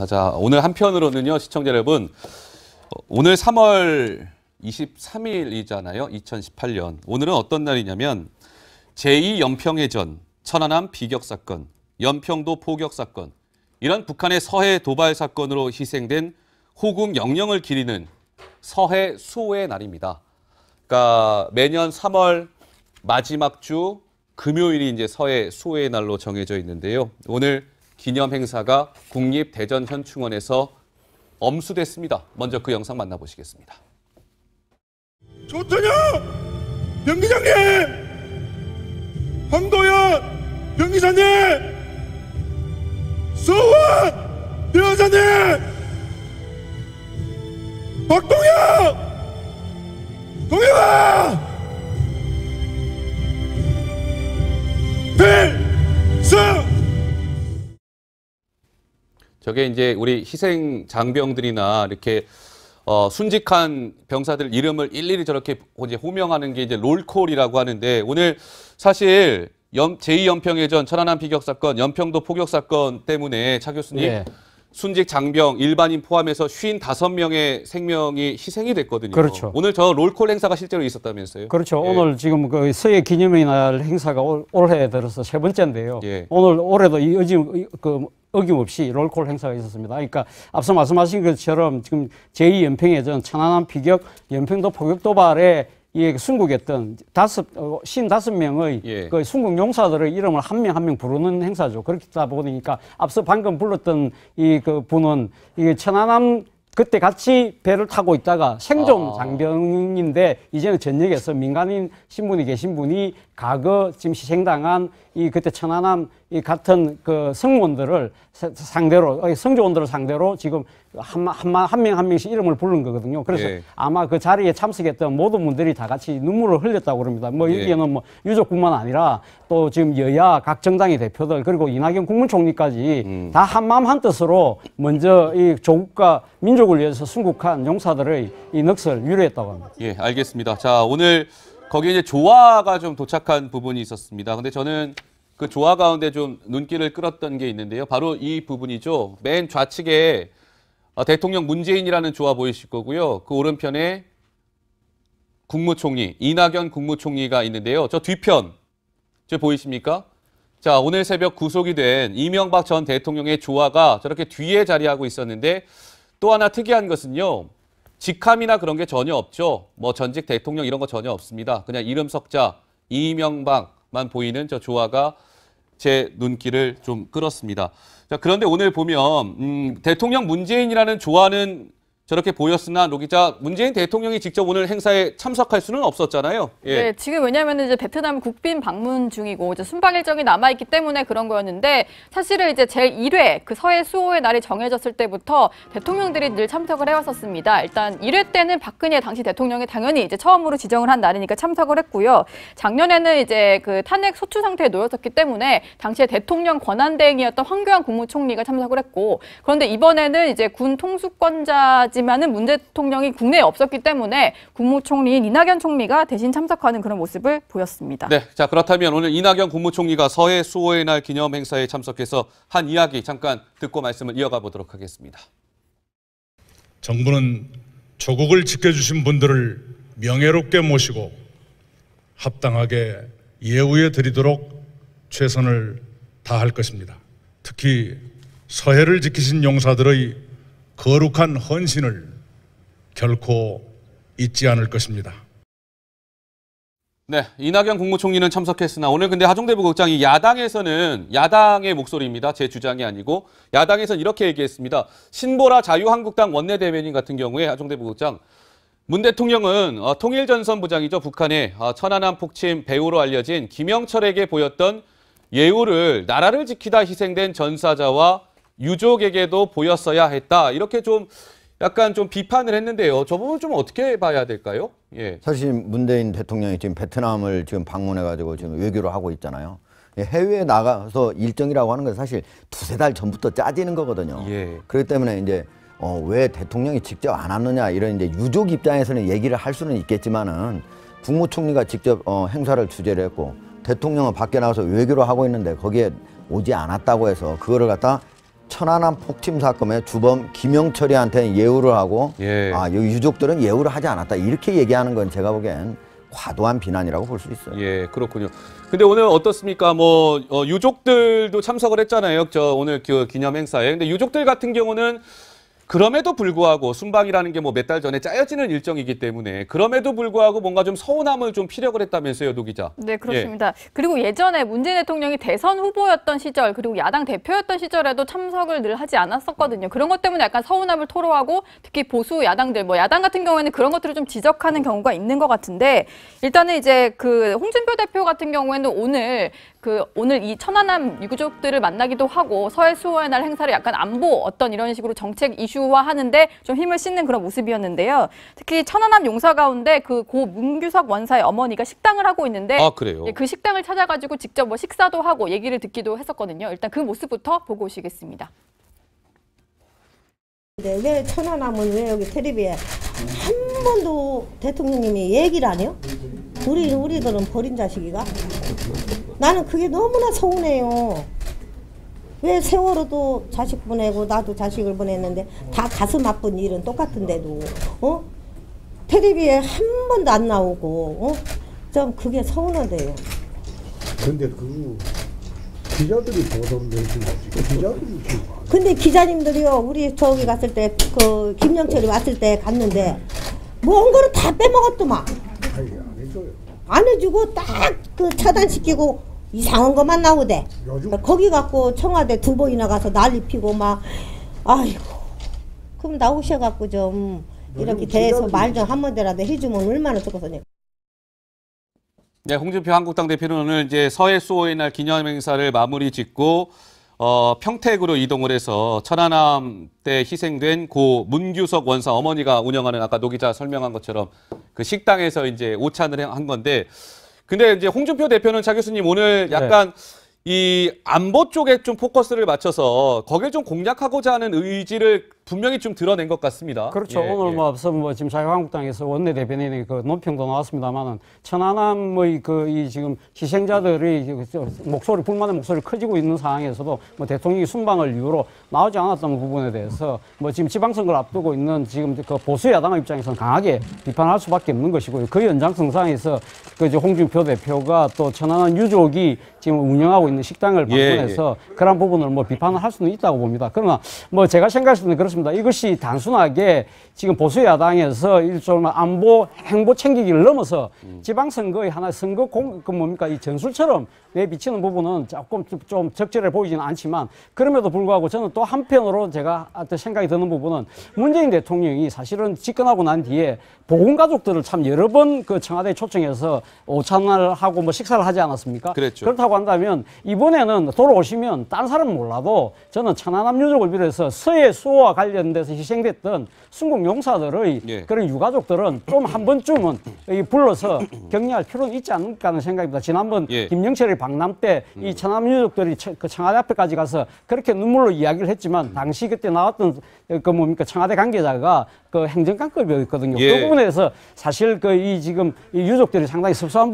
자, 오늘 한편으로는요, 시청자 여러분, 오늘 3월 23일이잖아요. 2018년. 오늘은 어떤 날이냐면 제2연평해전, 천안함 비격사건, 연평도 포격사건, 이런 북한의 서해 도발 사건으로 희생된 호국 영령을 기리는 서해 수호의 날입니다. 그러니까 매년 3월 마지막 주 금요일이 이제 서해 수호의 날로 정해져 있는데요. 오늘 기념 행사가 국립대전현충원에서 엄수됐습니다. 먼저 그 영상 만나보시겠습니다. 조천영 병기장님, 황도현 병기사님, 서원 대원사님, 박동혁 동혁아 필승. 저게 이제 우리 희생 장병들이나 이렇게 순직한 병사들 이름을 일일이 저렇게 이제 호명하는 게 이제 롤콜이라고 하는데, 오늘 사실 제2연평해전 천안함 비격사건, 연평도 포격사건 때문에 차 교수님, 예, 순직 장병 일반인 포함해서 55명의 생명이 희생이 됐거든요. 그렇죠. 오늘 저 롤콜 행사가 실제로 있었다면서요? 그렇죠. 예. 오늘 지금 그 서해 기념의 날 행사가 올해 들어서 세 번째인데요. 예. 오늘 올해도 어김없이 롤콜 행사가 있었습니다. 그러니까 앞서 말씀하신 것처럼 지금 제2연평해전 천안함 비격, 연평도 포격 도발에 순국했던 55명의 예, 그 순국 용사들의 이름을 한 명 한 명 부르는 행사죠. 그렇다 보니까 앞서 방금 불렀던 그 분은 이게 천안함 그때 같이 배를 타고 있다가 생존 장병인데 이제는 전역에서 민간인 신분이 계신 분이 과거 지금 희생당한 그때 천안함 같은 그 성원들을 상대로, 성조원들을 상대로 지금 한 명 한 명씩 이름을 부른 거거든요. 그래서 예, 아마 그 자리에 참석했던 모든 분들이 다 같이 눈물을 흘렸다고 그럽니다. 뭐 예, 여기에는 뭐 유족뿐만 아니라 또 지금 여야 각 정당의 대표들 그리고 이낙연 국무총리까지 다 한마음 한뜻으로 먼저 이 조국과 민족을 위해서 순국한 용사들의 이 넋을 위로했다고 합니다. 예, 알겠습니다. 자, 오늘 거기에 이제 조화가 좀 도착한 부분이 있었습니다. 근데 저는 그 조화 가운데 좀 눈길을 끌었던 게 있는데요. 바로 이 부분이죠. 맨 좌측에 대통령 문재인이라는 조화 보이실 거고요. 그 오른편에 국무총리, 이낙연 국무총리가 있는데요. 저 뒤편, 저 보이십니까? 자, 오늘 새벽 구속이 된 이명박 전 대통령의 조화가 저렇게 뒤에 자리하고 있었는데, 또 하나 특이한 것은요, 직함이나 그런 게 전혀 없죠. 뭐 전직 대통령 이런 거 전혀 없습니다. 그냥 이름 석자 이명박만 보이는 저 조화가 제 눈길을 좀 끌었습니다. 자, 그런데 오늘 보면 대통령 문재인이라는 조화는 저렇게 보였으나 로 기자, 문재인 대통령이 직접 오늘 행사에 참석할 수는 없었잖아요. 예. 네, 지금 왜냐하면 이제 베트남 국빈 방문 중이고 이제 순방 일정이 남아 있기 때문에 그런 거였는데, 사실은 이제 제1회 그 서해 수호의 날이 정해졌을 때부터 대통령들이 늘 참석을 해왔었습니다. 일단 1회 때는 박근혜 당시 대통령이 당연히 이제 처음으로 지정을 한 날이니까 참석을 했고요. 작년에는 이제 그 탄핵 소추 상태에 놓였었기 때문에 당시에 대통령 권한대행이었던 황교안 국무총리가 참석을 했고, 그런데 이번에는 이제 군 통수권자 지만은 문 대통령이 국내에 없었기 때문에 국무총리인 이낙연 총리가 대신 참석하는 그런 모습을 보였습니다. 네, 자, 그렇다면 오늘 이낙연 국무총리가 서해 수호의 날 기념 행사에 참석해서 한 이야기 잠깐 듣고 말씀을 이어가 보도록 하겠습니다. 정부는 조국을 지켜주신 분들을 명예롭게 모시고 합당하게 예우해 드리도록 최선을 다할 것입니다. 특히 서해를 지키신 용사들의 거룩한 헌신을 결코 잊지 않을 것입니다. 네, 이낙연 국무총리는 참석했으나 오늘 근데 하종대 부국장이 야당에서는, 야당의 목소리입니다. 제 주장이 아니고 야당에서는 이렇게 얘기했습니다. 신보라 자유한국당 원내대변인 같은 경우에 하종대 부국장, 문 대통령은 통일전선부장이죠. 북한의 천안함 폭침 배우로 알려진 김영철에게 보였던 예우를 나라를 지키다 희생된 전사자와 유족에게도 보였어야 했다. 이렇게 좀 약간 좀 비판을 했는데요. 저 부분 좀 어떻게 봐야 될까요? 예. 사실 문재인 대통령이 지금 베트남을 지금 방문해가지고 지금 외교를 하고 있잖아요. 해외에 나가서 일정이라고 하는 건 사실 두세 달 전부터 짜지는 거거든요. 예. 그렇기 때문에 이제 왜 대통령이 직접 안 왔느냐 이런 이제 유족 입장에서는 얘기를 할 수는 있겠지만은 국무총리가 직접 행사를 주재를 했고 대통령은 밖에 나가서 외교를 하고 있는데 거기에 오지 않았다고 해서 그거를 갖다 천안함 폭침 사건의 주범 김영철이한테는 예우를 하고 예. 이 유족들은 예우를 하지 않았다. 이렇게 얘기하는 건 제가 보기엔 과도한 비난이라고 볼 수 있어요. 예, 그렇군요. 근데 오늘 어떻습니까? 뭐 유족들도 참석을 했잖아요. 저 오늘 그 기념 행사에. 근데 유족들 같은 경우는 그럼에도 불구하고 순방이라는 게 뭐 몇 달 전에 짜여지는 일정이기 때문에 그럼에도 불구하고 뭔가 좀 서운함을 좀 피력을 했다면서요, 노 기자. 네, 그렇습니다. 그리고 예전에 문재인 대통령이 대선 후보였던 시절 그리고 야당 대표였던 시절에도 참석을 늘 하지 않았었거든요. 그런 것 때문에 약간 서운함을 토로하고 특히 보수 야당들, 뭐 야당 같은 경우에는 그런 것들을 좀 지적하는 경우가 있는 것 같은데 일단은 이제 그 홍준표 대표 같은 경우에는 오늘 이 천안함 유족들을 만나기도 하고 서해 수호의 날 행사를 약간 안보 어떤 이런 식으로 정책 이슈화하는데 좀 힘을 싣는 그런 모습이었는데요. 특히 천안함 용사 가운데 그 고 문규석 원사의 어머니가 식당을 하고 있는데 그래요? 예, 그 식당을 찾아가지고 직접 뭐 식사도 하고 얘기를 듣기도 했었거든요. 일단 그 모습부터 보고 오시겠습니다. 왜 천안함은 왜 여기 텔레비에 한 번도 대통령님이 얘기를 안 해요? 우리들은 버린 자식이가? 나는 그게 너무나 서운해요. 왜 세월호도 자식 보내고 나도 자식을 보냈는데 다 가슴 아픈 일은 똑같은데도 텔레비에 한 번도 안 나오고 좀 그게 서운하대요. 근데 그 기자들이 보도를 내준 거지. 기자들이 근데 기자님들이요, 우리 저기 갔을 때 그 김영철이 왔을 때 갔는데 먼 거를 다 빼먹었더만. 아니 안 해줘요. 안 해주고 딱 그 차단시키고 이상한 것만 나오대. 요즘 거기 갖고 청와대 2번이나 가서 난리 피고 막 아이고. 그럼 나오셔갖고 좀 이렇게 대해서 말 좀 한마디라도 해주면 얼마나 좋겠어요. 네, 홍준표 한국당 대표는 오늘 이제 서해 수호의 날 기념 행사를 마무리 짓고 평택으로 이동을 해서 천안함 때 희생된 고 문규석 원사 어머니가 운영하는 아까 노 기자 설명한 것처럼 그 식당에서 이제 오찬을 한 건데, 근데 이제 홍준표 대표는 차 교수님 오늘 약간 이 안보 쪽에 좀 포커스를 맞춰서 거기에 좀 공략하고자 하는 의지를 분명히 좀 드러낸 것 같습니다. 그렇죠. 예, 오늘 예. 뭐 앞서 뭐 지금 자유한국당에서 원내대변인의 그 논평도 나왔습니다만은 천안함의 이 지금 희생자들이 목소리 불만의 목소리 커지고 있는 상황에서도 뭐 대통령이 순방을 이유로 나오지 않았던 부분에 대해서 뭐 지금 지방선거를 앞두고 있는 지금 그 보수 야당 입장에서는 강하게 비판할 수밖에 없는 것이고요. 그 연장선상에서 그 이제 홍준표 대표가 또 천안함 유족이 지금 운영하고 있는 식당을 방문해서 그런 부분을 뭐 비판을 할 수는 있다고 봅니다. 그러나 뭐 제가 생각할 때는 그렇습니다. 이것이 단순하게 지금 보수 야당에서 일종의 안보 행보 챙기기를 넘어서 지방선거의 하나의 선거 이 전술처럼 내비치는 부분은 조금 좀 적절해 보이지는 않지만, 그럼에도 불구하고 저는 또 한편으로 제가 생각이 드는 부분은 문재인 대통령이 사실은 집권하고 난 뒤에 보훈가족들을 참 여러 번 그 청와대에 초청해서 오찬을 하고 뭐 식사를 하지 않았습니까? 그랬죠. 그렇다고 한다면 이번에는 돌아오시면 딴 사람은 몰라도 저는 천안함 유족을 비롯해서 서해 수호와 관련돼서 희생됐던 순국 용사들의 그런 유가족들은 좀 한 번쯤은 불러서 격려할 필요는 있지 않을까 하는 생각입니다. 지난번 김영철의 방남 때 이 천안함 유족들이 그 청와대 앞에까지 가서 그렇게 눈물로 이야기를 했지만 당시 그때 나왔던 청와대 관계자가 그 행정관급이었거든요. 그 부분에서 사실 이 지금 이 유족들이 상당히 섭섭한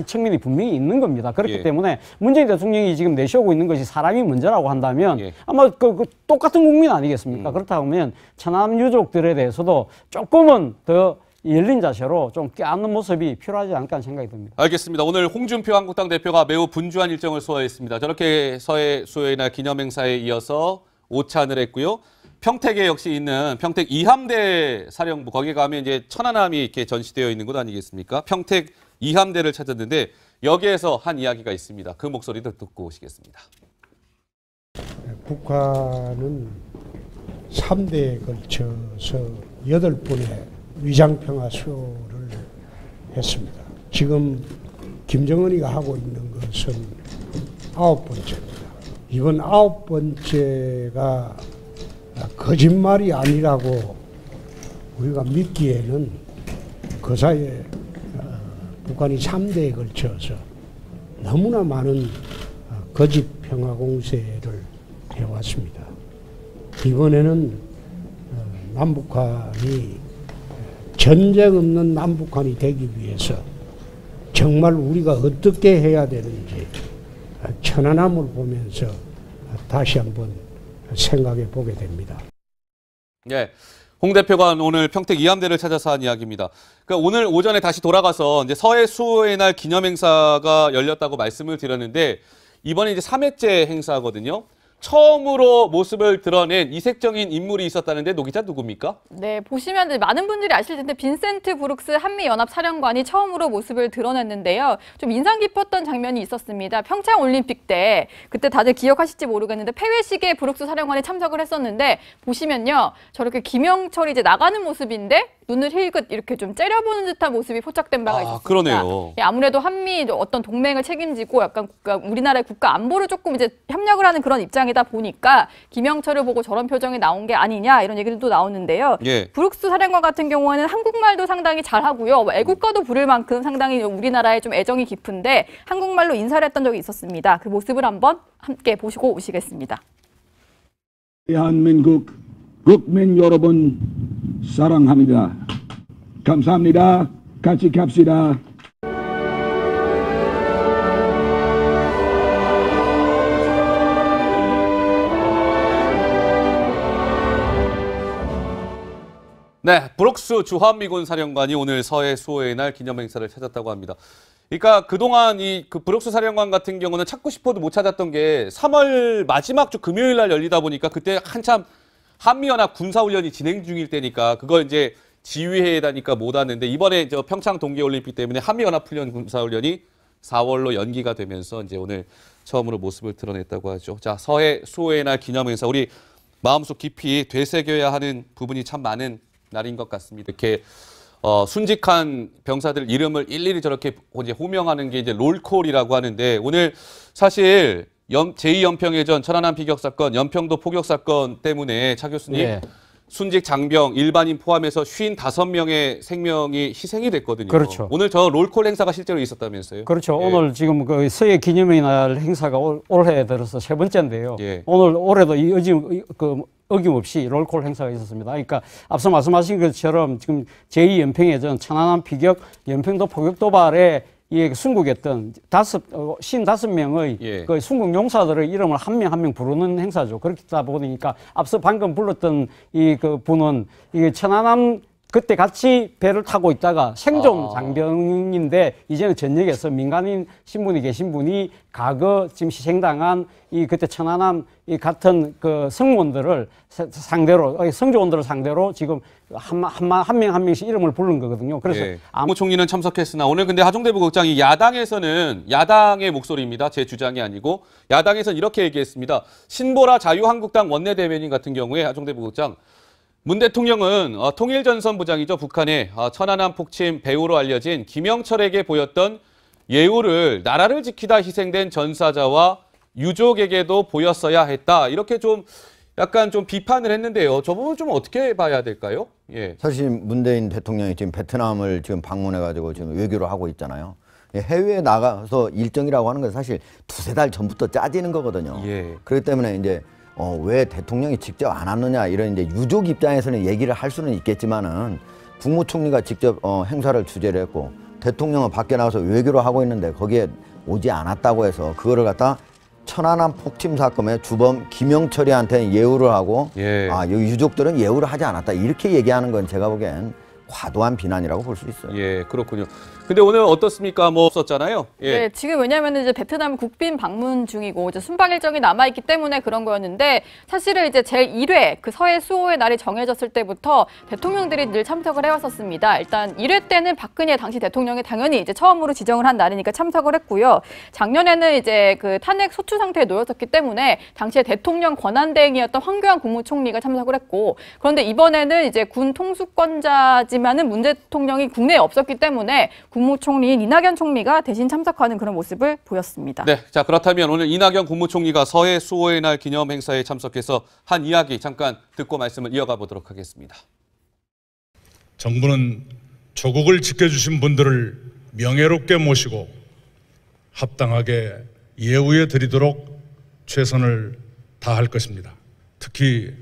측면이 분명히 있는 겁니다. 그렇기 때문에 문재인 대통령이 지금 내세우고 있는 것이 사람이 먼저라고 한다면 아마 그 똑같은 국민 아니겠습니까? 그렇다고 하면 천안함 유족들에 대해서도 조금은 더 열린 자세로 좀 껴안는 모습이 필요하지 않을까 하는 생각이 듭니다. 알겠습니다. 오늘 홍준표 한국당 대표가 매우 분주한 일정을 소화했습니다. 저렇게 서해 수호의 날 기념 행사에 이어서 오찬을 했고요. 평택에 역시 있는 평택 이함대 사령부, 거기 가면 이제 천안함이 이렇게 전시되어 있는 곳 아니겠습니까? 평택 이함대를 찾았는데 여기에서 한 이야기가 있습니다. 그 목소리도 듣고 오시겠습니다. 북한은 3대에 걸쳐서 8번의 위장평화 수호를 했습니다. 지금 김정은이가 하고 있는 것은 9번째입니다. 이번 9번째가 거짓말이 아니라고 우리가 믿기에는 그 사이에 북한이 3대에 걸쳐서 너무나 많은 거짓 평화 공세를 해왔습니다. 이번에는 남북한이 전쟁 없는 남북한이 되기 위해서 정말 우리가 어떻게 해야 되는지 천안함을 보면서 다시 한번 생각해 보게 됩니다. 네. 홍 대표가 오늘 평택 이암대를 찾아서 한 이야기입니다. 그러니까 오늘 오전에 다시 돌아가서 이제 서해 수호의 날 기념 행사가 열렸다고 말씀을 드렸는데 이번에 이제 3회째 행사거든요. 처음으로 모습을 드러낸 이색적인 인물이 있었다는데 노 기자 누굽니까? 네, 보시면 이제 많은 분들이 아실 텐데 빈센트 브룩스 한미연합 사령관이 처음으로 모습을 드러냈는데요. 좀 인상 깊었던 장면이 있었습니다. 평창 올림픽 때 그때 다들 기억하실지 모르겠는데 폐회식에 브룩스 사령관이 참석을 했었는데 보시면요. 저렇게 김영철이 이제 나가는 모습인데 눈을 힐끗 이렇게 좀 째려보는 듯한 모습이 포착된 바가 있었습니다. 그러네요. 예, 아무래도 한미 어떤 동맹을 책임지고 약간 우리나라의 국가 안보를 조금 이제 협력을 하는 그런 입장이다 보니까 김영철을 보고 저런 표정이 나온 게 아니냐 이런 얘기도 나오는데요. 예. 브룩스 사령관 같은 경우에는 한국말도 상당히 잘하고요. 애국가도 부를 만큼 상당히 우리나라에 좀 애정이 깊은데 한국말로 인사를 했던 적이 있었습니다. 그 모습을 한번 함께 보시고 오시겠습니다. 대한민국 국민 여러분 사랑합니다. 감사합니다. 같이 갑시다. 네, 브룩스 주한미군 사령관이 오늘 서해 수호의 날 기념 행사를 찾았다고 합니다. 그러니까 그동안 그 브룩스 사령관 같은 경우는 찾고 싶어도 못 찾았던 게 3월 마지막 주 금요일 날 열리다 보니까 그때 한참 한미연합 군사훈련이 진행 중일 때니까 그걸 이제 지휘해야 되니까 못 왔는데 이번에 저 평창 동계올림픽 때문에 한미연합 훈련 군사훈련이 4월로 연기가 되면서 이제 오늘 처음으로 모습을 드러냈다고 하죠. 자, 서해 수호의 날 기념 행사 우리 마음속 깊이 되새겨야 하는 부분이 참 많은 날인 것 같습니다. 이렇게 순직한 병사들 이름을 일일이 저렇게 이제 호명하는 게 이제 롤콜이라고 하는데 오늘 사실 제2연평해전 천안함 피격 사건, 연평도 포격 사건 때문에 차 교수님 예. 순직 장병 일반인 포함해서 55명의 생명이 희생이 됐거든요. 그렇죠. 오늘 저 롤콜 행사가 실제로 있었다면서요? 그렇죠. 예. 오늘 지금 그 서해 기념의 날 행사가 올해 들어서 세 번째인데요. 예. 오늘 올해도 어김없이 롤콜 행사가 있었습니다. 그러니까 앞서 말씀하신 것처럼 지금 제2연평해전 천안함 피격, 연평도 포격 도발에 순국했던 55명의 예. 그 순국 용사들의 이름을 한 명 한 명 부르는 행사죠. 그렇다 보니까 앞서 방금 불렀던 그 분은 이게 천안함 그때 같이 배를 타고 있다가 생존 장병인데 이제는 전역에서 민간인 신분이 계신 분이 과거 지금 희생당한 그때 천안함 같은 그 성원들을 상대로 성조원들을 상대로 지금 한 명 한 명씩 이름을 부른 거거든요. 그래서 예. 국무총리는 참석했으나 오늘 근데 하종대 부국장이 야당에서는 야당의 목소리입니다. 제 주장이 아니고 야당에서는 이렇게 얘기했습니다. 신보라 자유한국당 원내대변인 같은 경우에 하종대 부국장 문 대통령은 통일전선부장이죠. 북한의 천안함 폭침 배우로 알려진 김영철에게 보였던 예우를 나라를 지키다 희생된 전사자와 유족에게도 보였어야 했다. 이렇게 좀 약간 좀 비판을 했는데요. 저 부분 좀 어떻게 봐야 될까요? 예. 사실 문재인 대통령이 지금 베트남을 지금 방문해가지고 지금 외교를 하고 있잖아요. 해외에 나가서 일정이라고 하는 건 사실 두세 달 전부터 짜지는 거거든요. 예. 그렇기 때문에 이제 왜 대통령이 직접 안 왔느냐 이런 이제 유족 입장에서는 얘기를 할 수는 있겠지만은 국무총리가 직접 행사를 주재를 했고 대통령은 밖에 나가서 외교를 하고 있는데 거기에 오지 않았다고 해서 그거를 갖다 천안함 폭침 사건의 주범 김영철이한테 예우를 하고 예. 유족들은 예우를 하지 않았다 이렇게 얘기하는 건 제가 보기엔 과도한 비난이라고 볼 수 있어요. 예, 그렇군요. 근데 오늘 어떻습니까? 뭐 없었잖아요. 예. 네, 지금 왜냐하면 이제 베트남 국빈 방문 중이고 이제 순방 일정이 남아 있기 때문에 그런 거였는데 사실은 이제 제1회 그 서해 수호의 날이 정해졌을 때부터 대통령들이 늘 참석을 해왔었습니다. 일단 1회 때는 박근혜 당시 대통령이 당연히 이제 처음으로 지정을 한 날이니까 참석을 했고요. 작년에는 이제 그 탄핵 소추 상태에 놓였었기 때문에 당시에 대통령 권한대행이었던 황교안 국무총리가 참석을 했고 그런데 이번에는 이제 군 통수권자지만은 문 대통령이 국내에 없었기 때문에 국무총리인 이낙연 총리가 대신 참석하는 그런 모습을 보였습니다. 네, 자 그렇다면 오늘 이낙연 국무총리가 서해 수호의 날 기념 행사에 참석해서 한 이야기 잠깐 듣고 말씀을 이어가 보도록 하겠습니다. 정부는 조국을 지켜주신 분들을 명예롭게 모시고 합당하게 예우해 드리도록 최선을 다할 것입니다. 특히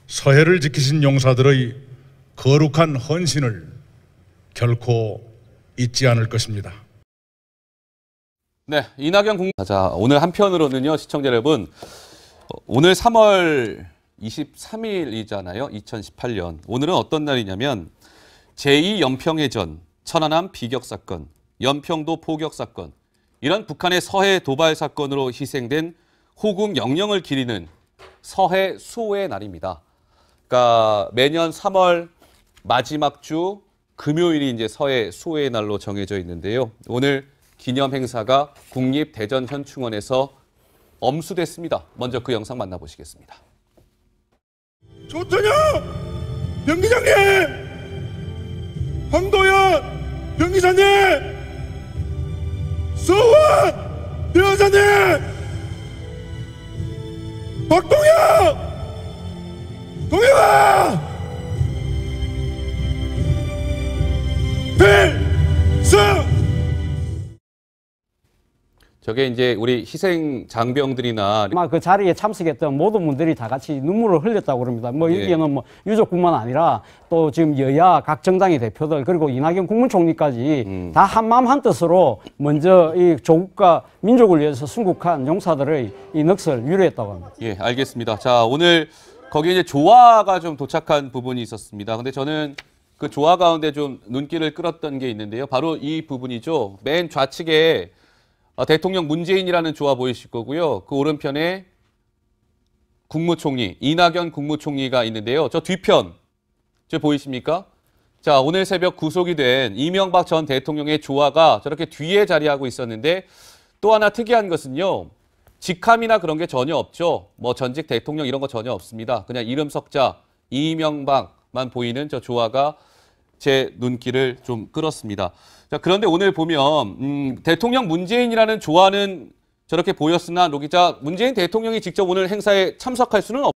서해를 지키신 용사들의 거룩한 헌신을 결코 잊지 않을 것입니다. 네, 이낙연 자, 오늘 한편으로는요, 시청자 여러분, 오늘 3월 23일이잖아요. 2018년. 오늘은 어떤 날이냐면 제2연평해전, 천안함 비격 사건, 연평도 포격 사건, 이런 북한의 서해 도발 사건으로 희생된 호국 영령을 기리는 서해 수호의 날입니다. 그러니까 매년 3월 마지막 주 금요일이 이제 서해 수호의 날로 정해져 있는데요. 오늘 기념 행사가 국립대전현충원에서 엄수됐습니다. 먼저 그 영상 만나보시겠습니다. 조천영 병기장님, 황도현 병기사님, 수원 대원사님, 박동혁 동혁아 필승. 저게 이제 우리 희생 장병들이나 아마 그 자리에 참석했던 모든 분들이 다 같이 눈물을 흘렸다고 그럽니다. 뭐 예. 여기에는 뭐 유족뿐만 아니라 또 지금 여야 각 정당의 대표들 그리고 이낙연 국무총리까지 다 한마음 한뜻으로 먼저 이 조국과 민족을 위해서 순국한 용사들의 이 넋을 위로했다고 합니다. 예, 알겠습니다. 자, 오늘 거기에 이제 조화가 좀 도착한 부분이 있었습니다. 근데 저는 그 조화 가운데 좀 눈길을 끌었던 게 있는데요. 바로 이 부분이죠. 맨 좌측에 대통령 문재인이라는 조화 보이실 거고요. 그 오른편에 국무총리, 이낙연 국무총리가 있는데요. 저 뒤편, 저 보이십니까? 자, 오늘 새벽 구속이 된 이명박 전 대통령의 조화가 저렇게 뒤에 자리하고 있었는데 또 하나 특이한 것은요. 직함이나 그런 게 전혀 없죠. 뭐 전직 대통령 이런 거 전혀 없습니다. 그냥 이름 석자 이명박만 보이는 저 조화가 제 눈길을 좀 끌었습니다. 자, 그런데 오늘 보면 대통령 문재인이라는 조화는 저렇게 보였으나 노 기자, 문재인 대통령이 직접 오늘 행사에 참석할 수는